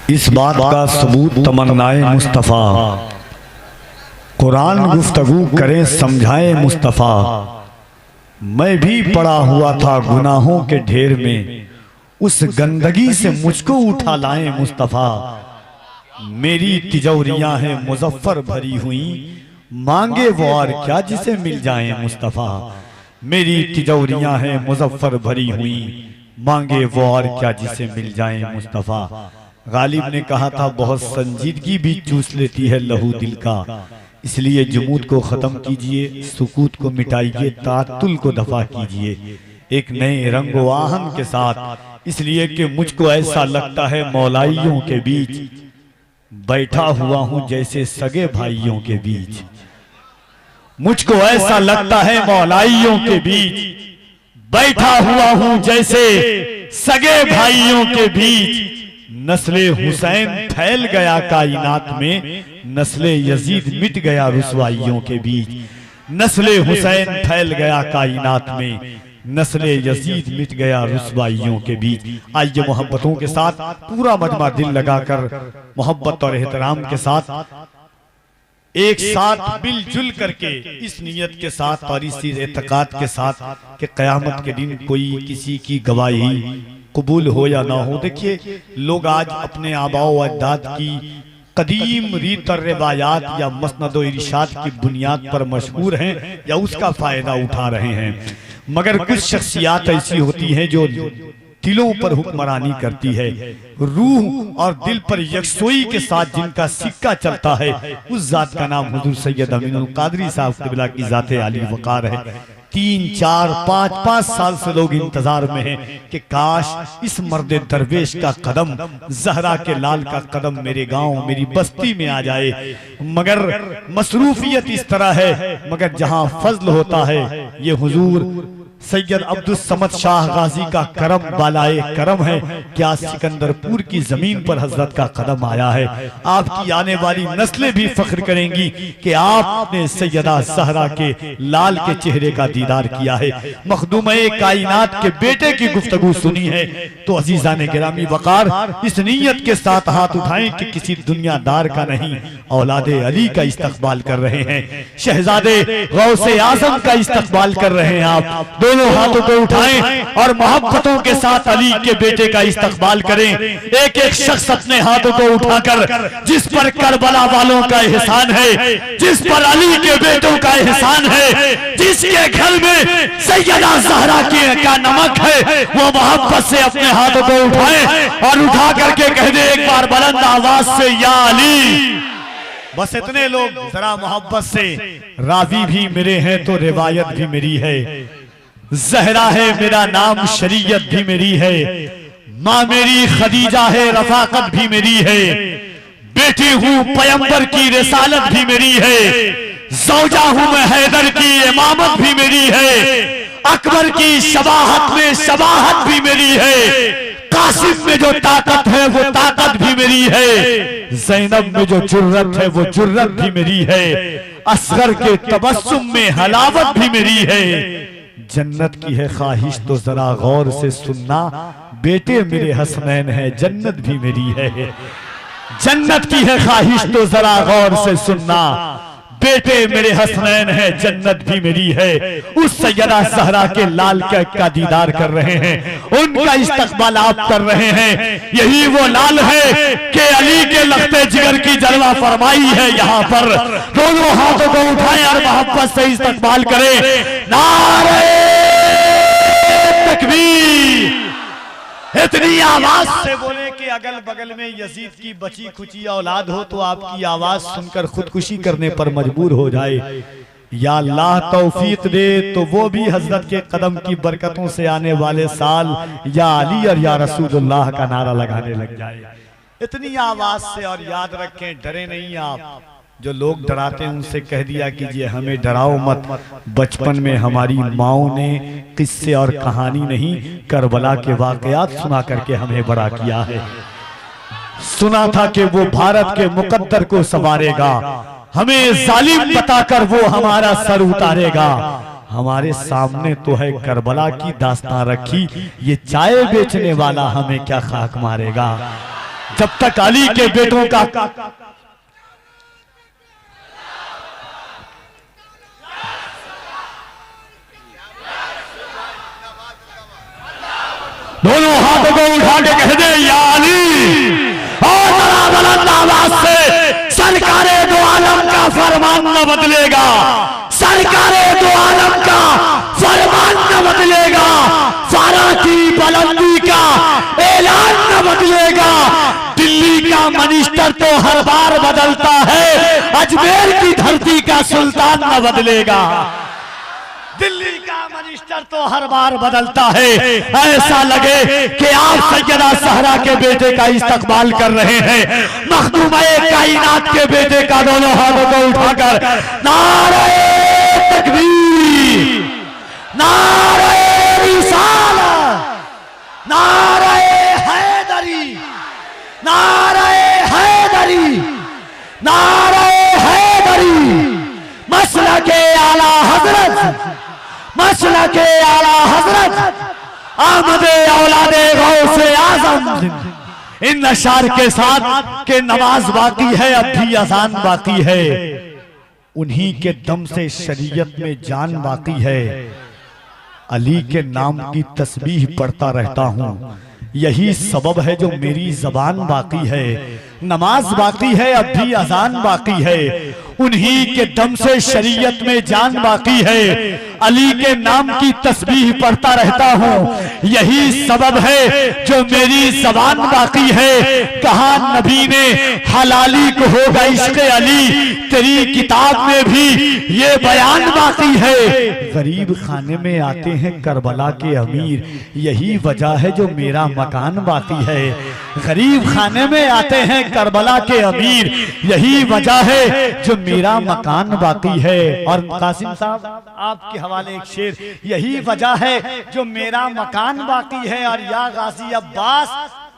इस बात का सबूत तमन्नाए मुस्तफ़ा, कुरान गुफ्तगू करे समझाए मुस्तफ़ा। मैं भी पड़ा हुआ था गुनाहों के ढेर में, उस गंदगी से मुझको उठा लाए मुस्तफ़ा। मेरी तिजौरियां हैं मुजफ्फर भरी हुई, मांगे वो और क्या जिसे मिल जाए मुस्तफ़ा। मेरी तिजौरियां हैं मुजफ्फर भरी हुई, मांगे वो और क्या जिसे मिल जाए मुस्तफ़ा। गालिब ने कहा था बहुत संजीदगी भी चूस लेती है लहू दिल का, इसलिए जुमूद को ख़त्म कीजिए, सुकूत को मिटाइए, तातुल को दफा कीजिए एक नए रंगो आहन के साथ। इसलिए कि मुझको ऐसा लगता है मौलाइयों के बीच बैठा हुआ हूं जैसे सगे भाइयों के बीच। मुझको ऐसा लगता है मौलाइयों के बीच बैठा हुआ हूं जैसे सगे भाइयों के बीच। नस्ले हुसैन फैल गया कायनात में, नस्ले यजीद मिट गया रुसवाइयों के बीच। नस्ले हुसैन फैल गया कायनात में, नस्ले यजीद मिट गया रुसवाइयों के बीच। आइए मोहब्बतों के साथ पूरा मजमा दिल लगाकर मोहब्बत और एहतराम के साथ एक साथ मिलजुल करके इस नियत के साथ और इसी एतकाद के साथ कि क़यामत के दिन कोई किसी की गवाही कबूल हो या ना हो। देखिए लोग आज अपने आबाओ अजदाद की कदीम रीत और रिवायात या मसनद व इरशाद की बुनियाद पर मशहूर हैं या उसका फायदा उठा रहे हैं, मगर कुछ शख्सियात ऐसी होती हैं जो दिलों पर हुक्मरानी करती है, रूह और दिल पर यकसोई के साथ जिनका सिक्का चलता है, उस जात का नाम हुजूर सैयद अमीनुल कादरी साहब क़िबला की जाते आली वक़ार है। 3, 4, 5 साल से लोग इंतजार में हैं कि काश इस मर्द दरवेश का कदम, जहरा के लाल का कदम मेरे गांव मेरी बस्ती में आ जाए, मगर मसरूफियत इस तरह है। मगर जहां फजल होता है ये हुजूर सैयद अब्दुल समद शाह गाजी का करम बालाए करम है। क्या सिकंदरपुर की जमीन पर हजरत का कदम आया है। आपकी आने वाली नस्लें भी फख्र करेंगी कि आपने सैयदा सहरा के लाल के चेहरे का दीदार किया है, मखदूमे कायनात के बेटे की गुफ्तगू सुनी है। तो अजीजान गिरामी वकार इस नीयत के साथ हाथ उठाएं कि किसी दुनियादार का नहीं, औलादे अली का इस्तकबाल कर रहे हैं, शहजादे गौसे आजम का इस्तकबाल कर रहे हैं। आप दोनों हाथों को उठाएं और मोहब्बतों के साथ अली के बेटे का इस्तकबाल करें। एक एक शख्स अपने हाथों को उठाकर जिस पर करबला वालों का एहसान है, जिस पर अली के बेटों का एहसान है, जिसके घर में सैयदा ज़हरा का नमक है, वो मोहब्बत से अपने हाथों को उठाएं और उठा करके कह दे एक बार बुलंद आवाज से या अली। बस इतने लोग जरा मोहब्बत से, रावी भी मेरे हैं तो रिवायत भी मेरी है, ज़हरा है मेरा नाम शरीयत भी मेरी है, माँ मेरी खदीजा है रफाकत भी मेरी है, बेटी हूँ पैगंबर की रिसालत भी मेरी है, ज़ौजा हूँ मैं हैदर की इमामत भी मेरी है, अकबर की शबाहत में शबाहत भी मेरी है, कासिम में जो ताकत है वो ताकत भी मेरी है, ज़ैनब में जो जुर्रत है वो जुर्रत भी मेरी है, असगर के तबस्सुम में हलावत भी मेरी है। जन्नत की है ख्वाहिश तो जरा गौर से सुनना, बेटे मेरे हसनैन है जन्नत भी मेरी है। जन्नत की है ख्वाहिश तो जरा गौर से सुनना, बेटे मेरे हसनैन है जन्नत भी मेरी है। उस सैयदा ज़हरा के लाल का दीदार कर रहे हैं, उनका इस्तकबाल आप कर रहे हैं। यही वो लाल है कि अली के लख्ते जिगर की जलवा फरमाई है। यहाँ पर दोनों हाथों को उठाएं और मोहब्बत से इस्तकबाल करें। नारे तकबीर, इतनी आवाज से बोले कि अगल बगल में यजीद की बची खुची औलाद हो तो आपकी आवाज सुनकर खुदकुशी करने पर मजबूर हो जाए। या अल्लाह तौफीक दे तो वो भी हजरत के कदम की बरकतों से आने वाले साल या अली और या रसूलुल्लाह का नारा लगाने लग जाए। इतनी आवाज से। और याद रखें डरे नहीं आप, जो लोग डराते हैं उनसे कह दिया कीजिए हमें डराओ मत। बचपन में हमारी माओ ने किस्से और कहानी नहीं, करबला के वाकयात सुना करके हमें बड़ा किया है। सुना था कि वो भारत के मुकद्दर को संवारेगा, हमें जालिम बताकर वो हमारा सर उतारेगा। हमारे सामने तो है करबला की दास्तां रखी, ये चाय बेचने वाला हमें क्या खाक मारेगा। जब तक अली के बेटों का दोनों हाथों को उठा के कह दे या अली, और बुलंद आवाज से सरकारे दो आलम का फरमान न बदलेगा, सरकारे दो आलम का फरमान न बदलेगा, फारा की बुलंदी का ऐलान न बदलेगा। दिल्ली का मिनिस्टर तो हर बार बदलता है, अजमेर की धरती का सुल्तान न बदलेगा। दिल्ली का मिनिस्टर तो हर बार बदलता है, ऐसा लगे कि आप सैयदा सहरा के बेटे का इस्तकबाल कर रहे हैं, मखदूम-ए कायनात के बेटे का दोनों हाथों को उठाकर नारे तकबीर, नारे रिसालत, नारे हैदरी, नारे हैदरी, नारे हैदरी, मसलके आला हजरत, मसलके आला हजरत आमदे औलादे गौसे आजम। इन अशार के साथ के नमाज बाकी है, अब भी अजान बाकी है, उन्हीं के दम से शरीयत में जान बाकी है। अली के नाम की तस्बीह पढ़ता रहता हूँ, यही सबब है जो मेरी जबान बाकी है। नमाज बाकी है, अब भी अजान बाकी है, उन्हीं के दम से शरीयत में जान बाकी है। अली के नाम की तस्बीह पढ़ता रहता हूँ, यही सबब है जो मेरी जबान बाकी है। कहा नबी ने हलाली को होगा इश्क़ अली, तेरी किताब में भी ये बयान बाकी है। गरीब खाने में आते हैं करबला के अमीर, यही वजह है जो मेरा मकान बाकी है। गरीब खाने में आते हैं करबला के अमीर, यही वजह है जो मेरा मकान बाकी है। और कासिम साहब आपके हवाले एक शेर, यही वजह है जो मेरा मकान बाकी है। और या गाजी अब्बास,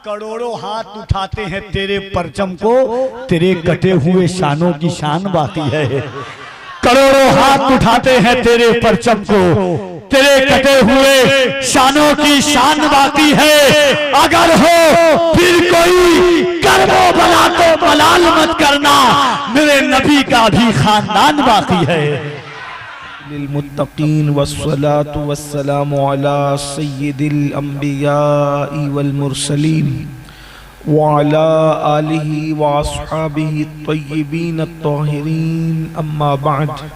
करोड़ों हाथ उठाते हैं तेरे परचम को, तेरे कटे हुए शानों की शान बाकी है। करोड़ों हाथ उठाते हैं तेरे परचम को, तेरे कटे हुए शानों की शान बाकी है। अगर हो फिर कोई कर्मो बला तो बलाल मत करना, मेरे नबी का भी खानदान बाकी है। लिलमुत्तकीन वस्सलातु वस्सलामु अला सय्यिदिल अंबियाइ वल मुरसलीन व अला आलिहि व अस्हाबिहि त्वय्यिबीन अत्ताहिरीन, अम्मा बाद,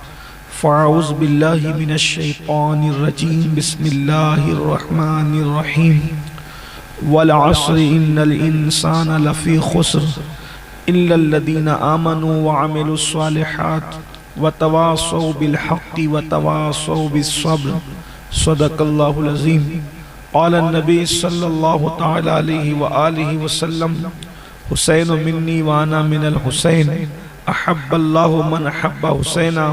फ़अऊज़ु बिल्लाहि मिनश शैतानिर रजीम, बिस्मिल्लाहिर रहमानिर रहीम। वल अस्रि इन्नल इंसाना लफ़ी खुस्र इल्लल लज़ीना आमनू व अमिलुस सालिहात व तवासौ बिल हक़्क़ि व तवासौ बिस सब्र, सदक़ल्लाहुल अज़ीम। क़ाल नबी सल्लल्लाहु तआला अलैहि व आलिहि वसल्लम, हुसैन मिन्नी व अना मिनल हुसैन, अहब्बल्लाहु मन अहब्ब हुसैना,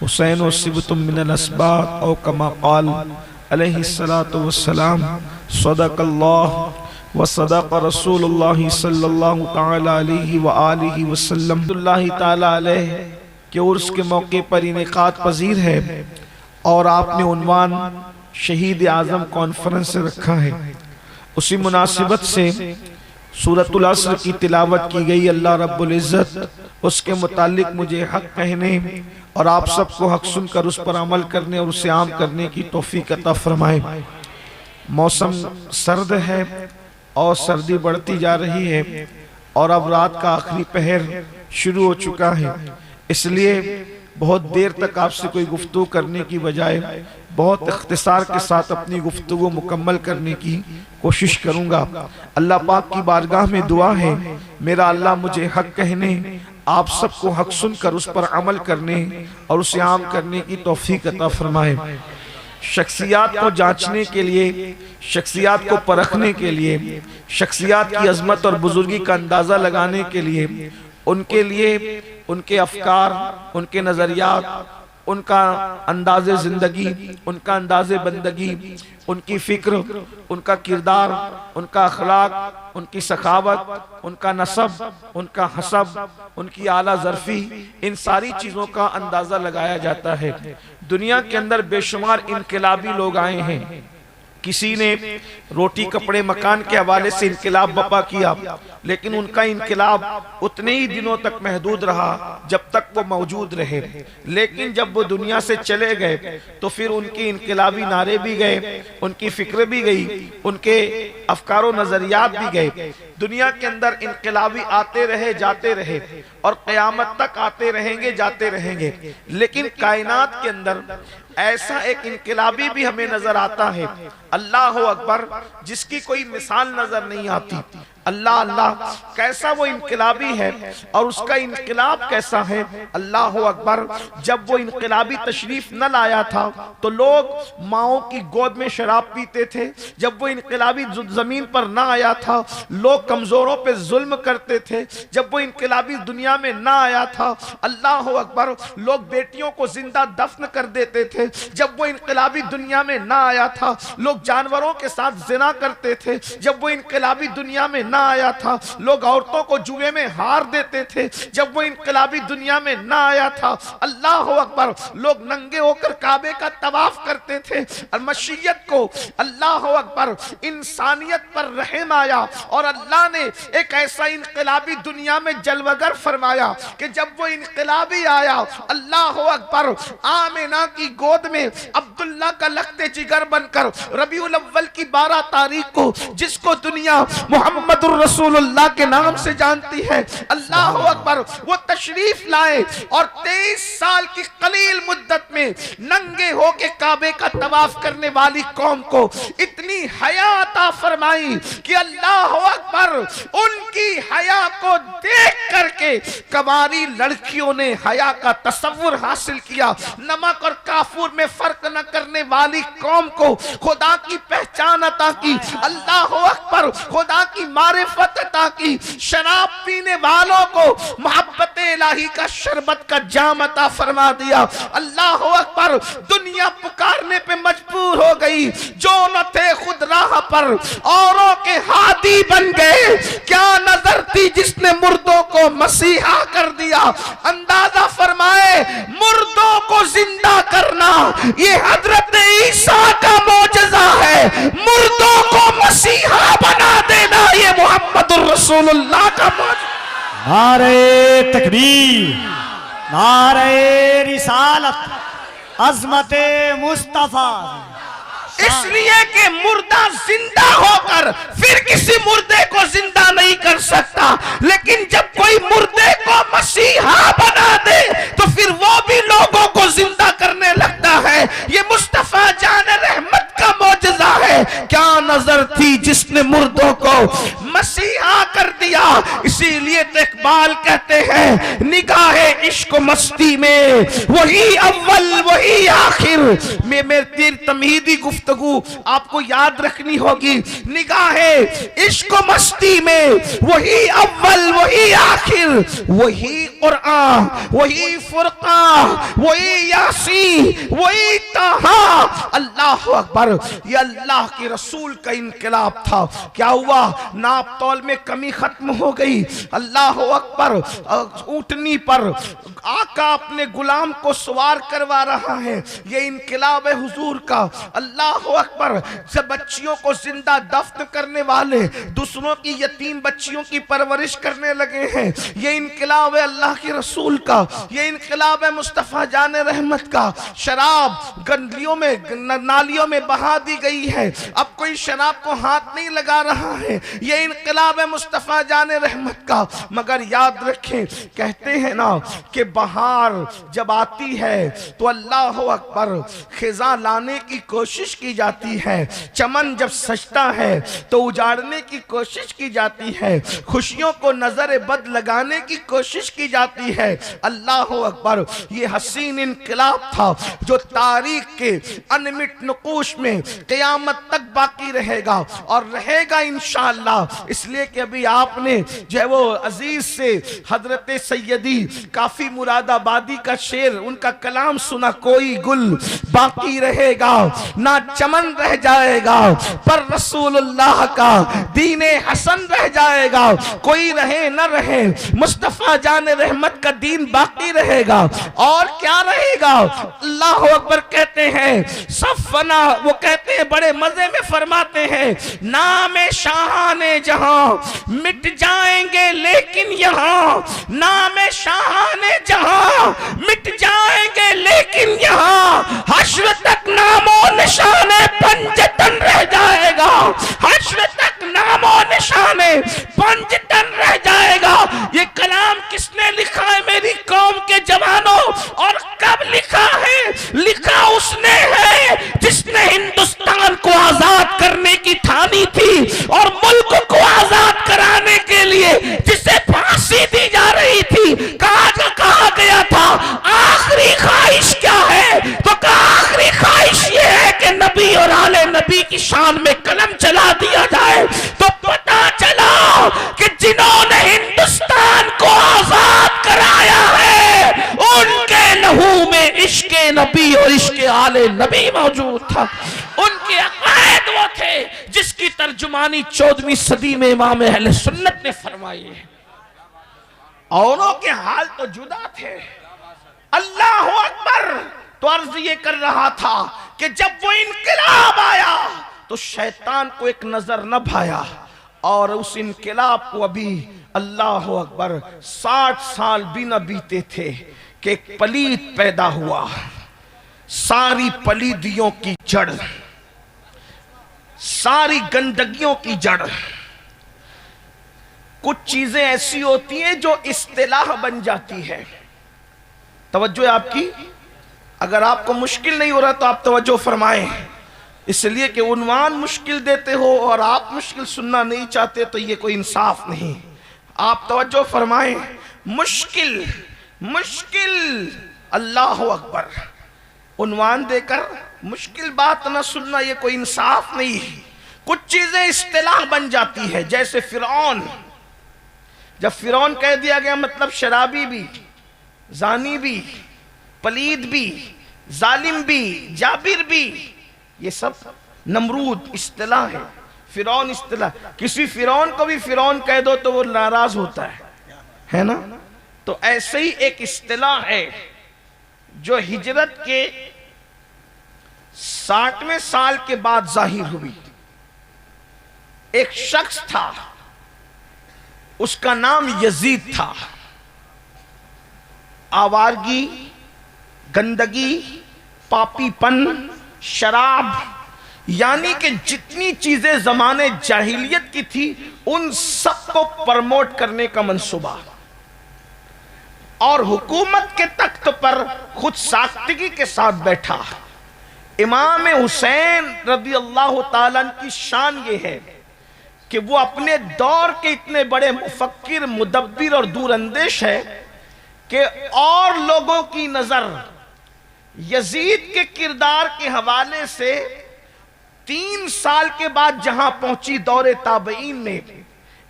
हुसैन सिबतुम मिनल अस्बात, औ कमा क़ाल अलैहि सलातु वस्सलाम। सदक़ल्लाह व सदक़ रसूलुल्लाह सल्लल्लाहु तआला अलैहि व आलिहि वसल्लम। अल्लाह ताला अलैह के उर्स के मौके पर इनेकात पजीर है और आपने उन्वान शहीद आज़म कॉन्फ्रेंस से रखा है। उसी मुनासिबत से सूरतुल अस्र की तिलावत की गई। अल्लाह रब्बुल इज़्ज़त उसके मुतालिक मुझे हक कहने और आप सबको हक सुनकर उस पर अमल करने और उसे आम करने की तौफीक अता फरमाए। मौसम सर्द है और सर्दी बढ़ती जा रही है और अब रात का आखिरी पहर शुरू हो चुका है, इसलिए बहुत देर तक आपसे कोई गुफ्तगू करने की बजाय बहुत इख्तिसार के साथ अपनी गुफ्तगू मुकम्मल करने की कोशिश करूंगा। अल्लाह पाक की बारगाह में दुआ है, मेरा अल्लाह मुझे हक कहने, आप सबको हक सुनकर उस पर अमल करने और उसे आम करने की तौफीक अता फरमाए। शख्सियात को जांचने के लिए, शख्सियात को परखने के लिए, शख्सियात की अजमत और बुजुर्गी का अंदाज़ा लगाने के लिए उनके अफकार, उनके नज़रियात, उनका अंदाज़े ज़िंदगी, उनका अंदाज़े बंदगी, उनकी फ़िक्र, उनका किरदार, उनका अखलाक, उनकी सखावत, उनका नसब, उनका हसब, उनकी आला ज़र्फ़ी, इन सारी चीज़ों का अंदाज़ा लगाया जाता है। दुनिया के अंदर बेशुमार इनकलाबी लोग आए हैं, किसी ने रोटी कपड़े मकान के हवाले से इनकलाब बपा किया, लेकिन उनका इनकलाब उतने ही दिनों तक महदूद रहा जब तक वो मौजूद रहे। लेकिन जब वो दुनिया से चले गए तो फिर उनकी इनकलाबी नारे भी गए, उनकी फिक्र भी गई, उनके अफकारो नजरियात भी गए। दुनिया के अंदर इनकलाबी आते रहे जाते रहे और क़यामत तक आते रहेंगे जाते रहेंगे। लेकिन कायनात के अंदर ऐसा एक इनकलाबी भी हमें नजर आता है, अल्लाह अकबर, जिसकी कोई मिसाल नजर नहीं आती। अल्लाह अल्लाह, कैसा वो इनकलाबी है और उसका इनकलाब कैसा है। अल्लाह अकबर, जब वो इनकलाबी तशरीफ न लाया था तो लोग माओ की गोद में शराब पीते थे। जब वो इनकलाबी जमीन पर ना आया था लोग कमजोरों पे जुल्म करते थे। जब वो इनकलाबी दुनिया में ना आया था, अल्लाह अकबर, लोग बेटियों को जिंदा दफन कर देते थे। जब वो इनकलाबी दुनिया में ना आया था लोग जानवरों के साथ जिना करते थे। जब वो इनकलाबी दुनिया में ना आया था लोग औरतों को जुए में हार देते थे। जब वो इनकलाबी दुनिया में ना आया था, अल्लाह अकबर, लोग नंगे होकर काबे का तवाफ करते थे। और मशीयत को, अल्लाह अकबर, इंसानियत पर रहम आया और अल्लाह ने एक ऐसा इनकलाबी दुनिया में जलवगर फरमाया कि जब वो इनकलाबी आया, अल्लाह अकबर, आमिना की गोद में अब्दुल्ला का लखते जिगर बनकर रबीउल अव्वल की 12 तारीख को, जिसको दुनिया मोहम्मद रसूलुल्लाह के नाम से जानती है, अल्लाह अकबर, वो तशरीफ लाए और 23 साल की कलील मुद्दत में नंगे होके काबे का तवाफ करने वाली कौम को इतनी हया अता फरमाई कि अल्लाह अकबर, उनकी हया को देख करके कवारी लड़कियों ने हया का तसव्वुर हासिल किया। नमक और काफूर में फर्क न करने वाली कौम को खुदा की पहचान अता की। अल्लाह अकबर, खुदा की मारिफत अता की। शराब पीने वालों को मोहब्बत इलाही का शरबत का जाम अता फरमा दिया। अल्लाह अकबर, दुनिया पुकारने पे मजबूर हो गई। जो न थे खुद राह पर औरों के हादी बन गए। क्या नजर थी जिसने मुर्दों को मसीहा कर दिया। अंदाजा फरमाए, मुर्दों को जिंदा करना ये हजरत ईसा का मौजज़ा है। मुर्दों को मसीहा बना देना ये मोहम्मदुर रसूलुल्लाह का मौजज़ा। नारे तकबीर, नारे रिसालत, अज़मते मुस्तफा। इसलिए कि मुर्दा जिंदा होकर फिर किसी मुर्दे को जिंदा नहीं कर सकता, लेकिन जब कोई मुर्दे को मसीहा बना दे तो फिर वो भी लोगों को जिंदा करने लगता है। ये मुस्तफा जान रहमत का मौजज़ा है। क्या नजर थी जिसने मुर्दों को मसीहा कर दिया। इसीलिए तो इकबाल कहते हैं, निगाहे इश्क मस्ती में वही अव्वल वही आखिर। में मेरी तमहीदी गुफ्तगू आपको याद रखनी होगी। निगाहे इश्क मस्ती में वही अव्वल वही आखिर, वही कुरान वही फुरकान वही यासीन वही ताहा। अल्लाह अकबर, ये अल्लाह के रसूल का इनकलाब था। क्या हुआ, नाप तौल में कमी खत्म हो गई। अल्लाह अकबर, ऊंटनी पर आका अपने गुलाम को सवार करवा रहा है। ये इनकलाब है हुजूर का। अल्लाह अकबर, जब बच्चियों को जिंदा दफन करने वाले दूसरों की यतीम बच्चियों की परवरिश करने लगे हैं। ये इनकलाब है अल्लाह के रसूल का। ये इनकलाब है मुस्तफा जान रहमत का। शराब गंदलियों में नालियों में बहा दी गई है, अब कोई शराब को हाथ नहीं लगा रहा है। ये इनकलाब है मुस्तफा जान रहमत का। मगर याद रखें, कहते हैं ना कि बहार जब आती है तो अल्लाह अकबर खिजा लाने की कोशिश की जाती है। चमन जब सजता है तो उजाड़ने की कोशिश की जाती है। खुशियों को नजर बद लगाने की कोशिश की जाती है। अल्लाह अकबर, ये हसीन इनकलाब था जो तारीख के अनमिट नुकूश में क़यामत तक बाकी रहेगा और रहेगा इंशाअल्लाह। इसलिए कि अभी आपने जो है वो अजीज से हजरत सैयदी काफी मुरादाबादी का शेर, उनका कलाम सुना, कोई गुल बाकी रहेगा ना चमन रह जाएगा, पर रसूलुल्लाह का दीने हसन रह जाएगा। कोई रहे न रहे, मुस्तफा जाने रहमत का दीन बाकी रहेगा। और क्या रहेगा? अल्लाह अकबर कहते हैं सब फना, वो कहते हैं बड़े मजे में फरमाते हैं, नामे शाहाने जहां मिट जाएंगे लेकिन यहाँ, नामे शाहाने जहां मिट जाएंगे लेकिन यहाँ, हश्र तक नामो निशाने पंजतन रह जाएगा, हश्र तक नामो निशाने पंजतन रह जाएगा। ये कलाम किसने लिखा है मेरी कौम के जवानों, और कब लिखा है? लिखा उसने है जिसने हिंदुस्तान को आजाद करने की ठानी थी, और मुल्क को आजाद कराने के लिए जिसे फांसी दी जा रही थी। कहा गया था आखिरी ख्वाहिश क्या है? तो कहा आखिरी ख्वाहिश ये है कि नबी और आले नबी की शान में कलम चला दिया जाए। तो पता चला कि जिन्होंने हिंदुस्तान को आजाद कराया है उनके लहू में इश्के नबी और इश्के आले नबी मौजूद था। उनके अकायद वो थे जिसकी तर्जुमानी 14वीं सदी में इमाम अहले सुन्नत ने फरमाई है। औरों के हाल तो जुदा थे। अल्लाह अकबर। तो अर्ज ये कर रहा था कि जब वो इनकलाब आया तो शैतान को एक नजर न भाया, और उस इनकलाब को अभी अल्लाह अकबर 60 साल भी न बीते थे कि एक पलीद पैदा हुआ। सारी पलीदियों की जड़, सारी गंदगियों की जड़। कुछ चीजें ऐसी होती हैं जो इस्तिलाह बन जाती है। तवज्जो है आपकी। अगर आपको मुश्किल नहीं हो रहा तो आप तवज्जो फरमाएं, इसलिए कि उन्वान मुश्किल देते हो और आप मुश्किल सुनना नहीं चाहते तो ये कोई इंसाफ नहीं। आप तवज्जो फरमाएं। मुश्किल मुश्किल, अल्लाह अकबर। उन्वान देकर मुश्किल बात ना सुनना ये कोई इंसाफ नहीं। कुछ चीजें इस्तिलाह बन जाती है, जैसे फिरौन। जब फिरौन कह दिया गया मतलब शराबी भी, जानी भी, पलीद भी, जालिम भी, जाबिर भी, ये सब नमरूद इस्तिलाह है। फिरौन इस्तिलाह। किसी फिरौन को भी फिरौन कह दो तो वो नाराज होता है ना। तो ऐसे ही एक इस्तिलाह है जो हिजरत के 60वें साल के बाद जाहिर हुई। एक शख्स था, उसका नाम यजीद था। आवारगी, गंदगी, पापीपन, शराब, यानी कि जितनी चीजें जमाने जाहिलियत की थी उन सबको प्रमोट करने का मंसूबा। और हुकूमत के तख्त पर खुद साख्तगी के साथ बैठा। इमाम हुसैन रज़ी अल्लाह ताला की शान ये है कि वो अपने दौर के इतने बड़े मुफक्किर, मुदब्बिर और दूरअंदेश है कि और लोगों की नजर यजीद के किरदार के हवाले से 3 साल के बाद जहां पहुंची दौरे ताबईन में,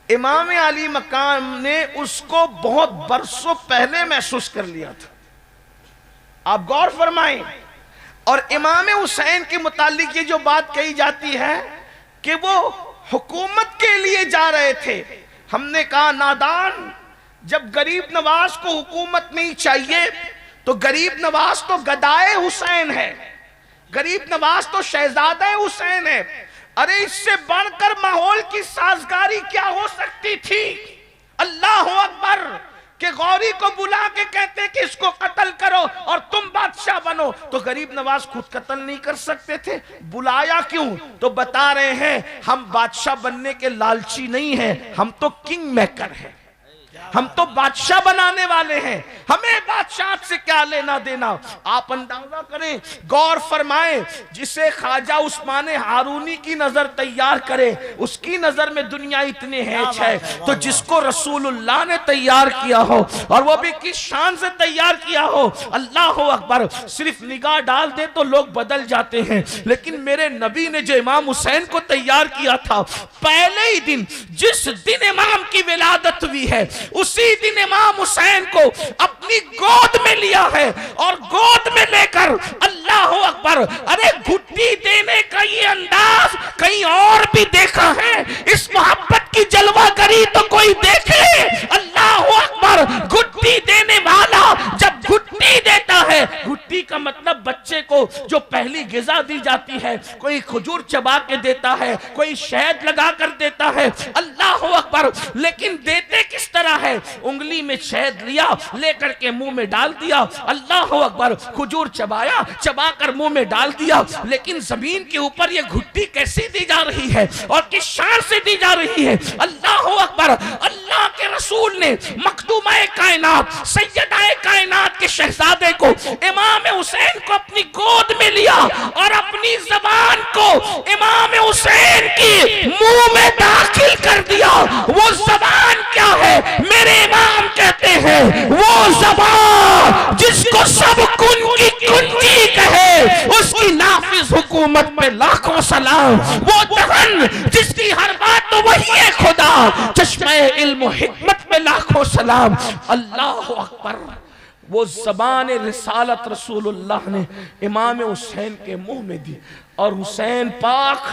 इमाम अली मकाम ने उसको बहुत बरसों पहले महसूस कर लिया था। आप गौर फरमाएं। और इमाम हुसैन के मुतालिक ये जो बात कही जाती है कि वो हुकूमत के लिए जा रहे थे। हमने कहा नादान, जब गरीब नवाज को हुकूमत नहीं चाहिए तो गरीब नवाज तो गदाए हुसैन है, गरीब नवाज तो शहजादा हुसैन है। अरे इससे बढ़कर माहौल की साजगारी क्या हो सकती थी? अल्लाह अकबर। कि गौरी को बुला के कहते कि इसको कत्ल करो और तुम बादशाह बनो, तो गरीब नवाज खुद कत्ल नहीं कर सकते थे। बुलाया क्यों? तो बता रहे हैं हम बादशाह बनने के लालची नहीं हैं, हम तो किंग मेकर हैं। हम तो बादशाह बनाने वाले हैं, हमें बादशाह से क्या लेना देना। आप अंदाजा करें, गौर फरमाएं, जिसे ख्वाजा उस्मान हारूनी की नजर तैयार करे उसकी नजर में दुनिया इतने हैच है, तो जिसको रसूलुल्लाह ने तैयार किया हो और वो भी किस शान से तैयार किया हो, अल्लाह अकबर। सिर्फ निगाह डाल दे तो लोग बदल जाते हैं, लेकिन मेरे नबी ने जो इमाम हुसैन को तैयार किया था, पहले ही दिन जिस दिन इमाम की विलादत हुई है उसी दिन इमाम हुसैन को अपनी गोद में लिया है और गोद में लेकर अल्लाह अकबर, अरे घुट्टी देने का ये अंदाज कहीं और भी देखा है? इस मोहब्बत की जलवागरी तो कोई देखे। अल्लाह अकबर, घुट्टी देने वाला जब घुट्टी देता है, घुट्टी का मतलब बच्चे को जो पहली गिजा दी जाती है, कोई खजूर चबा के देता है, कोई शहद लगा कर देता है, अल्लाह अकबर। लेकिन देते किस तरह है? उंगली में शहद लिया, लेकर के मुंह में डाल दिया, अल्लाह अकबर, खजूर चबाया, चबा कर मुंह में डाल दिया। लेकिन जमीन के ऊपर ये घुट्टी कैसी दी जा रही है और किस शान से दी जा रही है? अल्लाह अकबर। अल्लाह के रसूल ने मखदूमाए कायनात, सैयदाए कायनात के शहजादे को, इमाम हुसैन को अपनी गोद में लिया और अपनी जबान को इमाम हुसैन की मुंह में दाखिल कर दिया। वो जबान क्या है? मेरे इमाम कहते हैं वो जबान जिसको सब कुन की कुंजी कहे, उसकी नाफिज हुकूमत पे लाखों सलाम। वो दहन जिसकी हर बात तो वही है खुदा, चश्मे इल्म हिकमत पे लाखों सलाम। अल्लाह अकबर। वो ज़बान रिसालत रसूलुल्लाह ने इमाम हुसैन के मुंह में दी और हुसैन पाक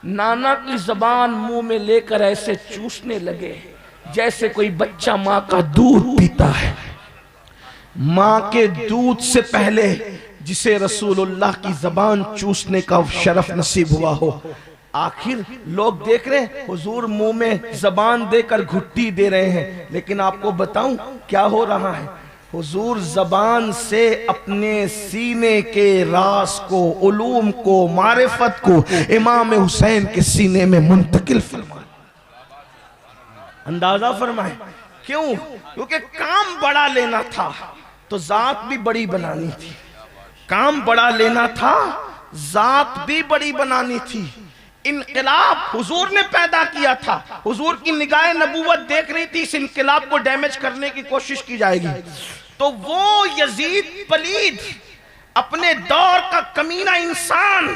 नाना की ज़बान मुंह में लेकर ऐसे चूसने लगे जैसे कोई बच्चा माँ का दूध पीता है। माँ के दूध से पहले जिसे रसूलुल्लाह की ज़बान चूसने का शरफ नसीब हुआ हो, आखिर लोग देख रहे हैं हुजूर मुंह में ज़बान देकर घुट्टी दे रहे हैं, लेकिन आपको बताऊं क्या हो रहा है? हुजूर ज़बान से अपने सीने के राज को, उलूम को, मारिफत को इमाम हुसैन के सीने में मुंतकिल फरमाए। अंदाजा फरमाए क्यों? क्योंकि काम बड़ा लेना था तो जात भी बड़ी बनानी थी। काम बड़ा लेना था, जात भी बड़ी बनानी थी। इनकलाब हुजूर ने पैदा किया था, हुजूर की निगाह नबूवत देख रही थी, इस इनकलाब को डैमेज करने की कोशिश की जाएगी। तो वो यजीद पलीद, अपने दौर का कमीना इंसान,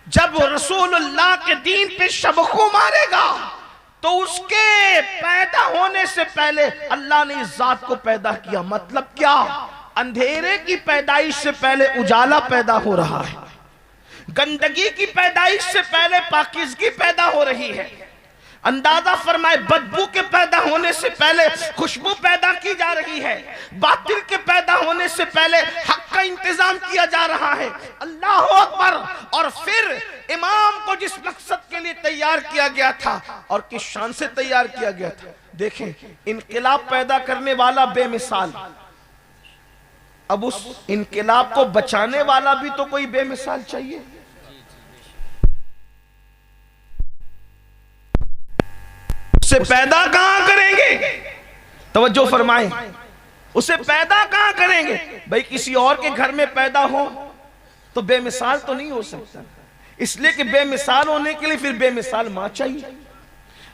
जब रसूलुल्लाह के दीन पे शबखू मारेगा तो उसके पैदा होने से पहले अल्लाह ने इस जात को पैदा किया। मतलब क्या? अंधेरे की पैदाइश से पहले उजाला पैदा हो रहा है, गंदगी की पैदाइश से पहले पाकीज़गी पैदा हो रही है। अंदाजा फरमाए, बदबू के पैदा होने से पहले खुशबू पैदा की जा रही है, बातिल के पैदा होने से पहले हक का इंतजाम किया जा रहा है। अल्लाह अकबर। और फिर इमाम को जिस मकसद के लिए तैयार किया गया था और किस शान से तैयार किया गया था, देखें, इनकलाब पैदा करने वाला बेमिसाल, अब उस इनकलाब को बचाने वाला भी तो कोई बेमिसाल चाहिए। उसे पैदा कहां करेंगे? तवज्जो फरमाएं, उसे पैदा कहां करेंगे? भाई किसी और के घर में पैदा हो तो बेमिसाल तो नहीं हो सकता, इसलिए कि बेमिसाल होने के लिए फिर बेमिसाल मां चाहिए,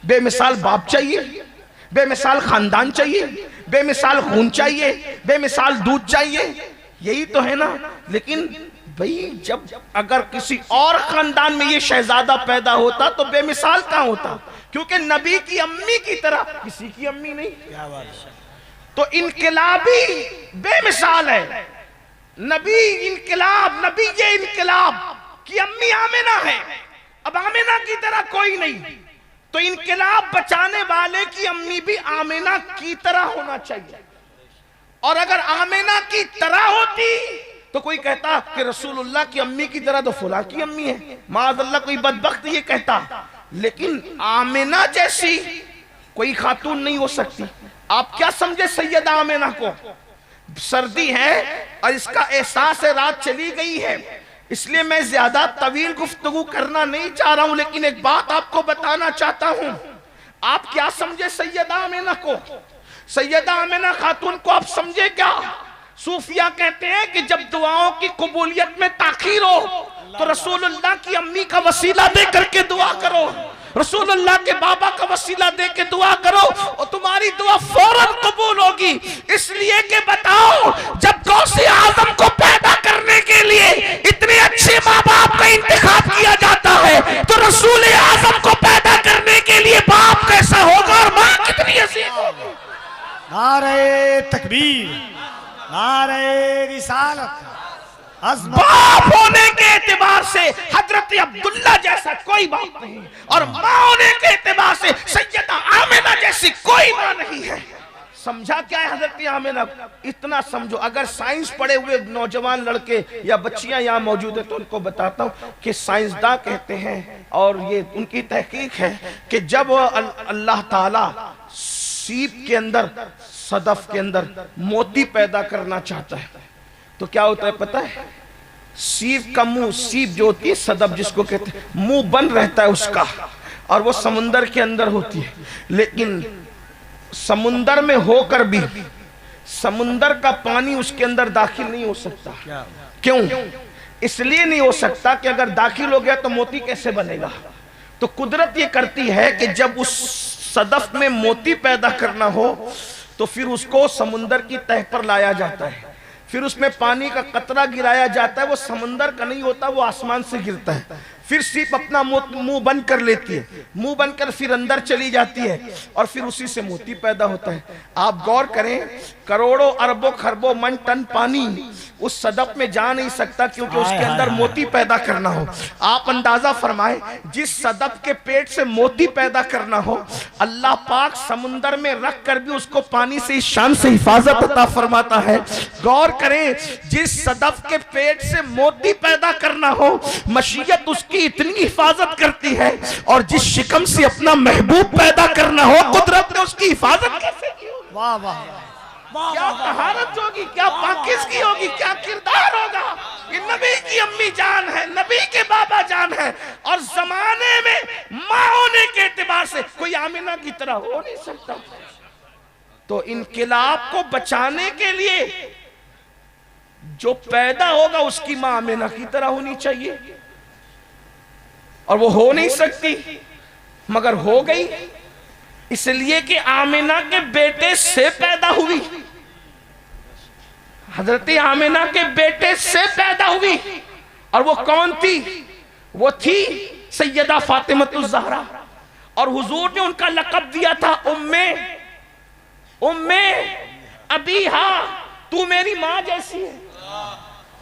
बेमिसाल बाप चाहिए, बेमिसाल खानदान चाहिए, बेमिसाल खून चाहिए, बेमिसाल दूध चाहिए, यही तो है ना। लेकिन भाई जब अगर किसी और खानदान में ये शहजादा पैदा होता तो बेमिसाल कहां होता? क्योंकि नबी की अम्मी की तरह किसी की अम्मी नहीं। तो इनकलाबी बेमिसाल है, नबी इनकलाब, नबी ये इनकलाब की अम्मी आमिना है, अब आमिना की तरह कोई नहीं। तो इनकलाब बचाने वाले की अम्मी भी आमिना की तरह होना चाहिए, और अगर आमिना की तरह होती तो कोई कहता कि रसूलुल्लाह की अम्मी की तरह तो फुला की अम्मी है, माअज़ल्लाह कोई बदबख्त ये कहता। लेकिन आमिना जैसी कोई खातून नहीं हो सकती। आप क्या समझे सैयदा आमिना को? सर्दी है और इसका एहसास है रात चली गई है, इसलिए मैं ज्यादा तवील गुफ्तगू करना नहीं चाह रहा हूं, लेकिन एक बात आपको बताना चाहता हूं। आप क्या समझे सैयदा आमिना को? सैयदा आमिना खातून को आप समझे क्या? सूफिया कहते हैं कि जब दुआओं की कबूलियत में ताखीर हो तो रसूलुल्लाह की अम्मी का वसीला दे करके दुआ करो, रसूलुल्लाह के बाबा का वसीला दे के दुआ करो और तुम्हारी दुआ फौरन कबूल होगी। इसलिए कि बताओ, जब गौसे आजम को पैदा करने के लिए इतने अच्छे माँ बाप का इंतखाब किया जाता है तो रसूल आजम को पैदा करने के लिए बाप कैसा होगा और माँ कितनी अजीम होगी। नारे तकबीर, नारे रिसालत। बाप होने के एतबार से हजरत अब्दुल्ला जैसा कोई बाप नहीं और माँ होने के एतबार से सैयदा आमिना जैसी कोई माँ नहीं है। समझा क्या है हजरत आमिना? इतना समझो। अगर साइंस पढ़े हुए नौजवान लड़के या बच्चियां यहाँ मौजूद है तो उनको बताता हूँ कि साइंसदान कहते हैं और ये उनकी तहकीक है कि जब अल्लाह ताला सीप के अंदर, सदफ के अंदर मोती पैदा करना चाहता है तो क्या होता है पता है? सीप का मुंह, सीप जो होती है सदफ जिसको कहते हैं, मुंह बंद रहता है उसका और वो समुंदर के अंदर होती है। लेकिन समुंदर में होकर भी समुंदर का पानी उसके अंदर दाखिल नहीं हो सकता। क्यों? इसलिए नहीं हो सकता कि अगर दाखिल हो गया तो मोती कैसे बनेगा। तो कुदरत ये करती है कि जब उस सदफ में मोती पैदा करना हो तो फिर उसको समुंदर की तह पर लाया जाता है, फिर उसमें पानी का कतरा गिराया जाता है। वो समंदर का नहीं होता, वो आसमान से गिरता है। फिर सीप अपना मुंह बंद कर लेती है, मुंह बंद कर फिर अंदर चली जाती है और फिर उसी से मोती पैदा होता है। आप गौर करें, करोड़ों अरबों खरबों मन टन पानी उस सदफ में जा नहीं सकता क्योंकि उसके अंदर मोती पैदा करना हो। आप अंदाजा फरमाएं, जिस सदफ के पेट से मोती पैदा करना हो अल्लाह पाक समुंदर में रख कर भी उसको पानी से शान से हिफाजत अता फरमाता है। गौर करें, जिस सदफ के पेट से मोती पैदा करना हो मशीयत उसकी इतनी हिफाजत करती है और जिस शिकम से अपना महबूब पैदा करना हो कुदरत ने उसकी हिफाजत कैसे की होगी। वाह वाह, क्या तहारत होगी, क्या पाकिज़गी होगी, क्या किरदार होगा। ये नबी की अम्मी जान है, नबी के बाबा जान है और जमाने में माँ होने के एतबार से कोई आमिना की तरह हो नहीं सकता। तो इनकिलाब को बचाने के लिए जो पैदा होगा उसकी माँ आमिना की तरह होनी चाहिए और वो हो नहीं सकती मगर हो गई, इसलिए कि आमिना के बेटे से पैदा हुई, हजरत आमिना के बेटे से पैदा हुई। और वो कौन थी? वो थी सैयदा फातिमतुज़ ज़हरा और हुजूर ने उनका लक़ब दिया था उम्मे अबीहा, तू मेरी माँ जैसी है,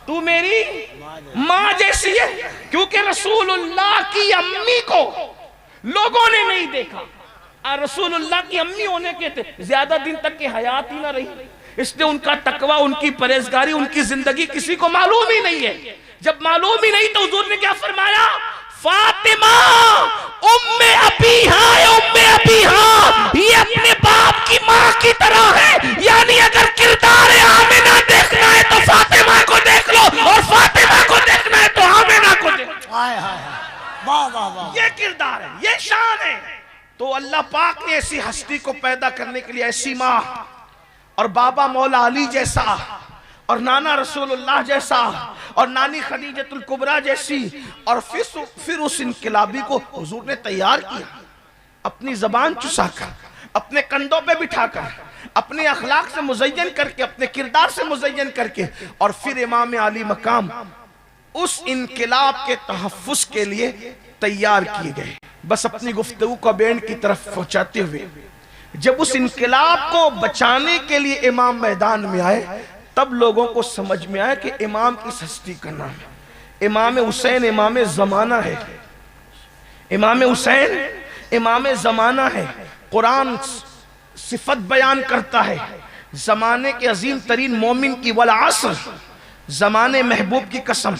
तू मेरी माँ जैसी है। क्योंकि रसूलुल्लाह की अम्मी को लोगों ने नहीं देखा और रसूलुल्लाह की अम्मी होने के थे ज्यादा दिन तक की हयात ही ना रही, इसलिए उनका तकवा, उनकी परहेजगारी, उनकी जिंदगी किसी को मालूम ही नहीं है। जब मालूम ही नहीं तो हुजूर ने क्या फरमाया? फातिमा उम्मे अबीहा, उम्मे अबीहा, ये अपने बाप की माँ की तरह है। यानी अगर किरदार आमिना देखना है तो फातिमा को देख लो और फातिमा को देखना है तो आमिना को देख लो। हाय हाय, वाह वाह वाह, ये किरदार है, ये शान है। तो अल्लाह पाक ने ऐसी हस्ती को पैदा करने के लिए ऐसी माँ और बाबा मौला अली जैसा और नाना रसूलुल्लाह जैसा और नानी खदीजतुल कुबरा जैसी और फिर उस इनकिलाबी को हुजूर ने तैयार किया, अपनी जबान चुसाकर, अपने कंधों पे बिठाकर, अपने अखलाक से मुज़य्यन करके, अपने किरदार से मुज़य्यन करके और फिर इमाम आली मकाम उस इनकिलाब के तहफ़्फ़ुज़ के लिए तैयार किए गए। बस अपनी गुफ्तगू को बैंड की तरफ पहुंचाते हुए जब उस इनकिलाब को बचाने के लिए इमाम मैदान में आए तब लोगों को समझ में आया कि इमाम की हस्ती का नाम है इमाम हुसैन, इमाम ज़माना है। इमाम हुसैन इमाम ज़माना है। कुरान सिफत बयान करता है ज़माने के अजीम तरीन मोमिन की, वल असर, ज़माने महबूब की कसम,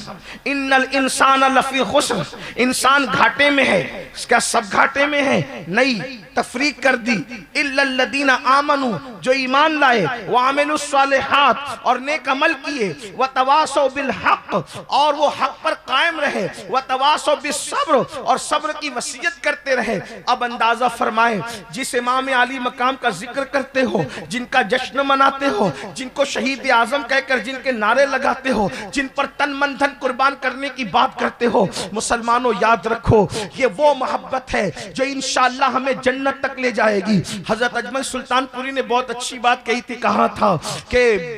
इन्नल इंसान लफी खुस्र, इंसान घाटे में है। क्या सब घाटे में है? नहीं, तफरीक कर दी। इल्लल्लदीना आमनू, जो ईमान लाए, व आमिलुस सालिहात और नेक अमल किए, व तवासौ बिल हक और वो हक पर कायम रहे, व तवासौ बिस सब्र और सब्र की वसीयत करते रहे। अब अंदाजा फरमाएं, जिस इमाम आली मकाम का जिक्र करते हो, जिनका जश्न मनाते हो, जिनको शहीद आजम कहकर जिनके नारे लगाते हो, जिन पर तन मन धन कुर्बान करने की बात करते हो, मुसलमानों याद रखो ये वो मोहब्बत है जो इंशाअल्लाह हमें जन्नत तक ले जाएगी। हजरत अजमल सुल्तानपुरी ने बहुत अच्छी बात कही थी, कहा था कि